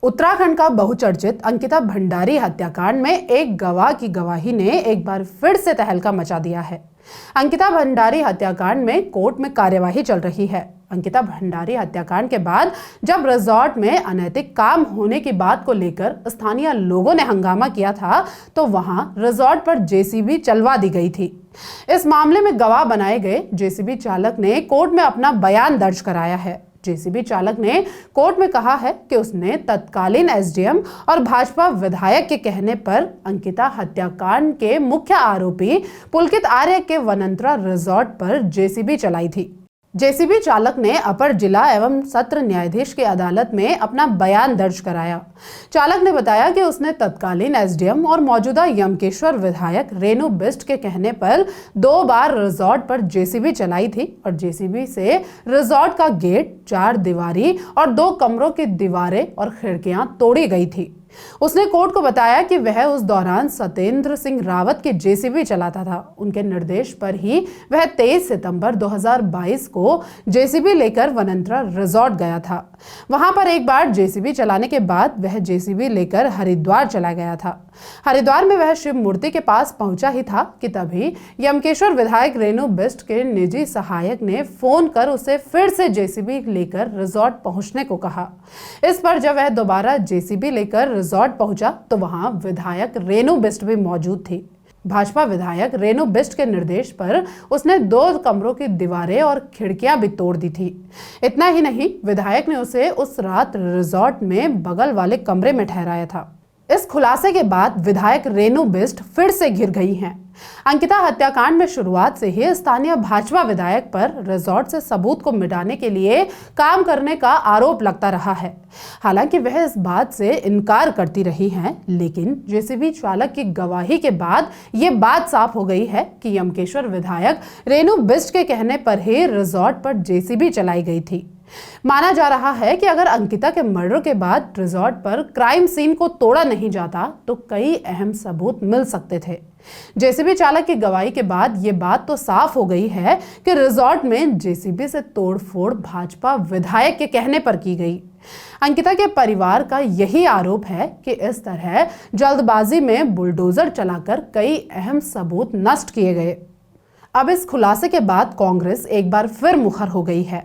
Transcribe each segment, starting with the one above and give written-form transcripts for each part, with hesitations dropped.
उत्तराखंड का बहुचर्चित अंकिता भंडारी हत्याकांड में एक गवाह की गवाही ने एक बार फिर से तहलका मचा दिया है। अंकिता भंडारी हत्याकांड में कोर्ट में कार्यवाही चल रही है। अंकिता भंडारी हत्याकांड के बाद जब रिजॉर्ट में अनैतिक काम होने की बात को लेकर स्थानीय लोगों ने हंगामा किया था, तो वहां रिजॉर्ट पर जेसीबी चलवा दी गई थी। इस मामले में गवाह बनाए गए जेसीबी चालक ने कोर्ट में अपना बयान दर्ज कराया है। जेसीबी चालक ने कोर्ट में कहा है कि उसने तत्कालीन एसडीएम और भाजपा विधायक के कहने पर अंकिता हत्याकांड के मुख्य आरोपी पुलकित आर्य के वनंतरा रिजॉर्ट पर जेसीबी चलाई थी। जेसीबी चालक ने अपर जिला एवं सत्र न्यायाधीश की अदालत में अपना बयान दर्ज कराया। चालक ने बताया कि उसने तत्कालीन एसडीएम और मौजूदा यमकेश्वर विधायक रेणु बिष्ट के कहने पर 2 बार रिजॉर्ट पर जेसीबी चलाई थी और जेसीबी से रिजॉर्ट का गेट, 4 दीवारी और 2 कमरों की दीवारें और खिड़कियां तोड़ी गई थी। उसने कोर्ट को बताया कि वह उस दौरान सत्येंद्र सिंह रावत की जेसीबी चलाता था। उनके निर्देश पर ही वह 23 सितंबर 2022 को जेसीबी लेकर वनंतरा रिजॉर्ट गया था। वहां पर एक बार जेसीबी चलाने के बाद वह जेसीबी लेकर हरिद्वार चला गया था। हरिद्वार में वह शिव मूर्ति के पास पहुंचा ही था कि तभी यमकेश्वर विधायक रेणु बिष्ट के निजी सहायक ने फोन कर उसे फिर से जेसीबी लेकर रिजॉर्ट पहुंचने को कहा। इस पर जब वह दोबारा जेसीबी लेकर रिजॉर्ट पहुंचा तो वहां विधायक रेणु बिष्ट भी मौजूद थी। भाजपा विधायक रेणु बिष्ट के निर्देश पर उसने 2 कमरों की दीवारें और खिड़कियां भी तोड़ दी थी। इतना ही नहीं, विधायक ने उसे उस रात रिजॉर्ट में बगल वाले कमरे में ठहराया था। इस खुलासे के बाद विधायक रेणु बिष्ट फिर से घिर गई हैं। अंकिता हत्याकांड में शुरुआत से ही स्थानीय भाजपा विधायक पर रिजॉर्ट से सबूत को मिटाने के लिए काम करने का आरोप लगता रहा है। हालांकि वह इस बात से इनकार करती रही हैं, लेकिन जेसीबी चालक की गवाही के बाद ये बात साफ हो गई है कि यमकेश्वर विधायक रेणु बिष्ट के कहने पर ही रिजॉर्ट पर जेसीबी चलाई गई थी। माना जा रहा है कि अगर अंकिता के मर्डर के बाद रिजॉर्ट पर क्राइम सीन को तोड़ा नहीं जाता तो कई अहम सबूत मिल सकते थे। जेसीबी चालक की गवाही के बाद ये बात तो साफ हो गई है कि रिजॉर्ट में जेसीबी से तोड़फोड़ भाजपा विधायक के कहने पर की गई। अंकिता के परिवार का यही आरोप है कि इस तरह जल्दबाजी में बुलडोजर चलाकर कई अहम सबूत नष्ट किए गए। अब इस खुलासे के बाद कांग्रेस एक बार फिर मुखर हो गई है।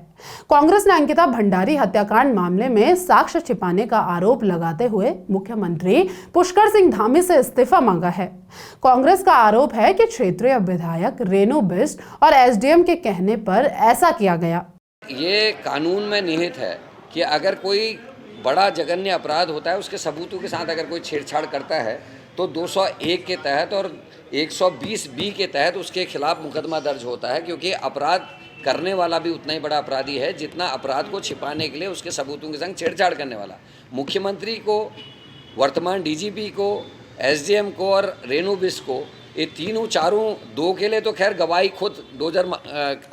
कांग्रेस ने अंकिता भंडारी हत्याकांड मामले में साक्ष्य छिपाने का आरोप लगाते हुए मुख्यमंत्री पुष्कर सिंह धामी से इस्तीफा मांगा है। कांग्रेस का आरोप है कि क्षेत्रीय विधायक रेणु बिष्ट और एसडीएम के कहने पर ऐसा किया गया। ये कानून में निहित है कि अगर कोई बड़ा जघन्य अपराध होता है, उसके सबूतों के साथ अगर कोई छेड़छाड़ करता है तो 201 के तहत और 120B के तहत उसके खिलाफ मुकदमा दर्ज होता है, क्योंकि अपराध करने वाला भी उतना ही बड़ा अपराधी है जितना अपराध को छिपाने के लिए उसके सबूतों के संग छेड़छाड़ करने वाला। मुख्यमंत्री को, वर्तमान डीजीपी को, एसडीएम को और रेणु बिष्ट को, ये तीनों चारों, 2 के लिए तो खैर गवाही खुद डोजर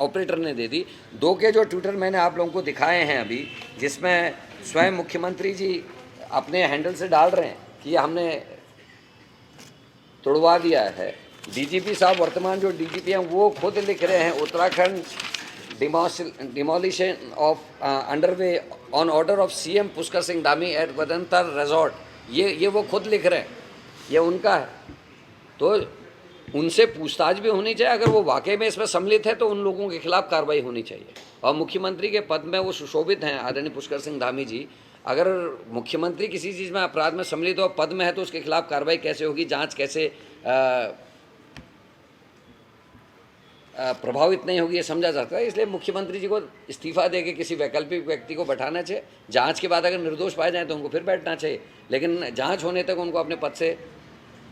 ऑपरेटर ने दे दी। 2 के जो ट्विटर मैंने आप लोगों को दिखाए हैं अभी, जिसमें स्वयं मुख्यमंत्री जी अपने हैंडल से डाल रहे हैं कि हमने तोड़वा दिया है। डीजीपी साहब, वर्तमान जो डीजीपी हैं, वो खुद लिख रहे हैं Uttarakhand demolition of underway on order of CM Pushkar Singh Dhami at Vanantara resort. ये वो खुद लिख रहे हैं, ये उनका है। तो उनसे पूछताछ भी होनी चाहिए। अगर वो वाकई में इसमें सम्मिलित है तो उन लोगों के खिलाफ कार्रवाई होनी चाहिए। और मुख्यमंत्री के पद में वो सुशोभित हैं, आदरणीय पुष्कर सिंह धामी जी। अगर मुख्यमंत्री किसी चीज़ में अपराध में सम्मिलित हो, पद में है, तो उसके खिलाफ कार्रवाई कैसे होगी, जांच कैसे प्रभावित नहीं होगी, ये समझा जाता है। इसलिए मुख्यमंत्री जी को इस्तीफा देके किसी वैकल्पिक व्यक्ति को बैठाना चाहिए। जांच के बाद अगर निर्दोष पाए जाए तो उनको फिर बैठना चाहिए, लेकिन जांच होने तक उनको अपने पद से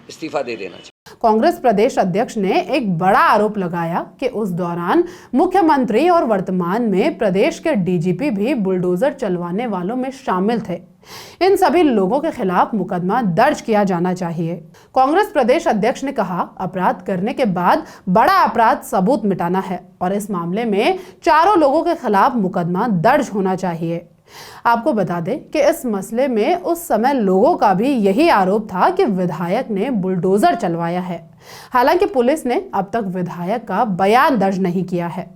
इस्तीफा दे देना चाहिए। कांग्रेस प्रदेश अध्यक्ष ने एक बड़ा आरोप लगाया कि उस दौरान मुख्यमंत्री और वर्तमान में प्रदेश के डीजीपी भी बुलडोजर चलवाने वालों में शामिल थे। इन सभी लोगों के खिलाफ मुकदमा दर्ज किया जाना चाहिए। कांग्रेस प्रदेश अध्यक्ष ने कहा, अपराध करने के बाद बड़ा अपराध सबूत मिटाना है और इस मामले में चारों लोगों के खिलाफ मुकदमा दर्ज होना चाहिए। आपको बता दें कि इस मसले में उस समय लोगों का भी यही आरोप था कि विधायक ने बुलडोजर चलवाया है। हालांकि पुलिस ने अब तक विधायक का बयान दर्ज नहीं किया है।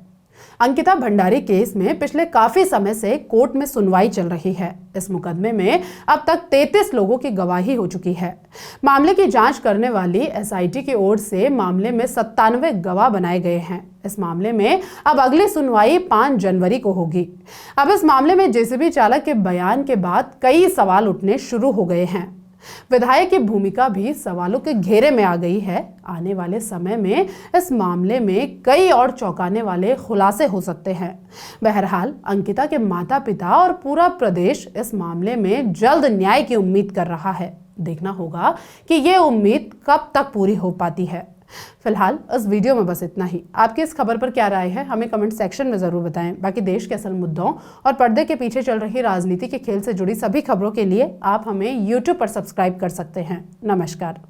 अंकिता भंडारी केस में पिछले काफी समय से कोर्ट में सुनवाई चल रही है। इस मुकदमे में अब तक 33 लोगों की गवाही हो चुकी है। मामले की जांच करने वाली एसआईटी की ओर से मामले में 97 गवाह बनाए गए हैं। इस मामले में अब अगली सुनवाई 5 जनवरी को होगी। अब इस मामले में जेसीबी चालक के बयान के बाद कई सवाल उठने शुरू हो गए हैं। विधायक की भूमिका भी सवालों के घेरे में आ गई है। आने वाले समय में इस मामले में कई और चौंकाने वाले खुलासे हो सकते हैं। बहरहाल अंकिता के माता पिता और पूरा प्रदेश इस मामले में जल्द न्याय की उम्मीद कर रहा है। देखना होगा कि ये उम्मीद कब तक पूरी हो पाती है। फिलहाल इस वीडियो में बस इतना ही। आपकी इस खबर पर क्या राय है हमें कमेंट सेक्शन में जरूर बताएं। बाकी देश के असल मुद्दों और पर्दे के पीछे चल रही राजनीति के खेल से जुड़ी सभी खबरों के लिए आप हमें YouTube पर सब्सक्राइब कर सकते हैं। नमस्कार।